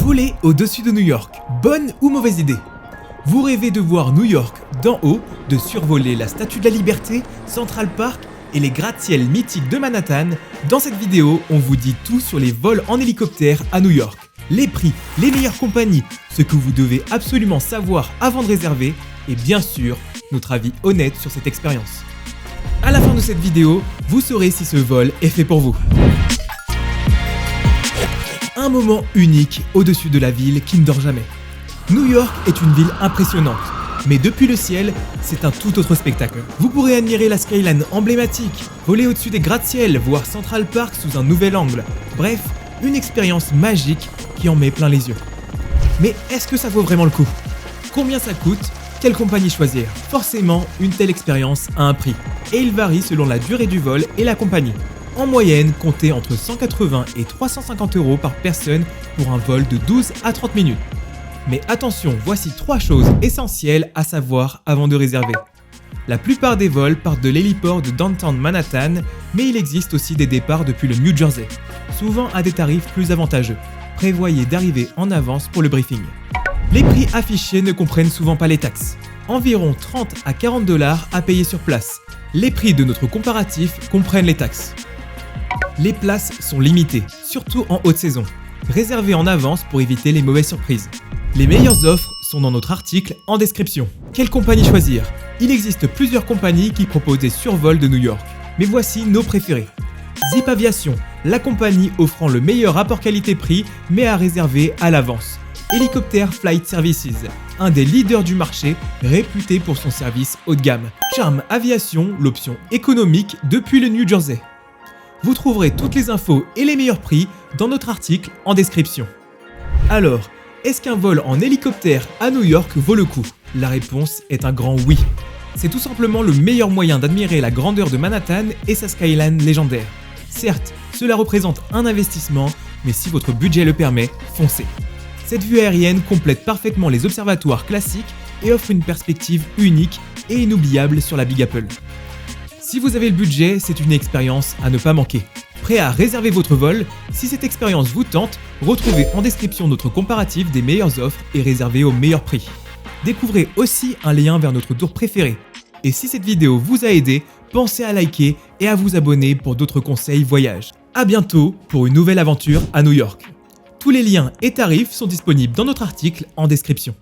Voler au-dessus de New York, bonne ou mauvaise idée? Vous rêvez de voir New York d'en haut, de survoler la Statue de la Liberté, Central Park et les gratte-ciels mythiques de Manhattan? Dans cette vidéo, on vous dit tout sur les vols en hélicoptère à New York. Les prix, les meilleures compagnies, ce que vous devez absolument savoir avant de réserver et bien sûr, notre avis honnête sur cette expérience. À la fin de cette vidéo, vous saurez si ce vol est fait pour vous. Un moment unique au-dessus de la ville qui ne dort jamais. New York est une ville impressionnante, mais depuis le ciel, c'est un tout autre spectacle. Vous pourrez admirer la skyline emblématique, voler au-dessus des gratte-ciels, voir Central Park sous un nouvel angle. Bref, une expérience magique qui en met plein les yeux. Mais est-ce que ça vaut vraiment le coup? Combien ça coûte? Quelle compagnie choisir? Forcément, une telle expérience a un prix, et il varie selon la durée du vol et la compagnie. En moyenne, comptez entre 180 et 350 € par personne pour un vol de 12 à 30 minutes. Mais attention, voici 3 choses essentielles à savoir avant de réserver. La plupart des vols partent de l'héliport de Downtown Manhattan, mais il existe aussi des départs depuis le New Jersey, souvent à des tarifs plus avantageux. Prévoyez d'arriver en avance pour le briefing. Les prix affichés ne comprennent souvent pas les taxes. Environ 30 à 40 $ à payer sur place. Les prix de notre comparatif comprennent les taxes. Les places sont limitées, surtout en haute saison. Réservez en avance pour éviter les mauvaises surprises. Les meilleures offres sont dans notre article en description. Quelle compagnie choisir? Il existe plusieurs compagnies qui proposent des survols de New York, mais voici nos préférés. Zip Aviation, la compagnie offrant le meilleur rapport qualité-prix, mais à réserver à l'avance. Helicopter Flight Services, un des leaders du marché, réputé pour son service haut de gamme. Charm Aviation, l'option économique depuis le New Jersey. Vous trouverez toutes les infos et les meilleurs prix dans notre article en description. Alors, est-ce qu'un vol en hélicoptère à New York vaut le coup? La réponse est un grand oui. C'est tout simplement le meilleur moyen d'admirer la grandeur de Manhattan et sa skyline légendaire. Certes, cela représente un investissement, mais si votre budget le permet, foncez. Cette vue aérienne complète parfaitement les observatoires classiques et offre une perspective unique et inoubliable sur la Big Apple. Si vous avez le budget, c'est une expérience à ne pas manquer. Prêt à réserver votre vol? Si cette expérience vous tente, retrouvez en description notre comparatif des meilleures offres et réservez au meilleur prix. Découvrez aussi un lien vers notre tour préféré. Et si cette vidéo vous a aidé, pensez à liker et à vous abonner pour d'autres conseils voyage. À bientôt pour une nouvelle aventure à New York. Tous les liens et tarifs sont disponibles dans notre article en description.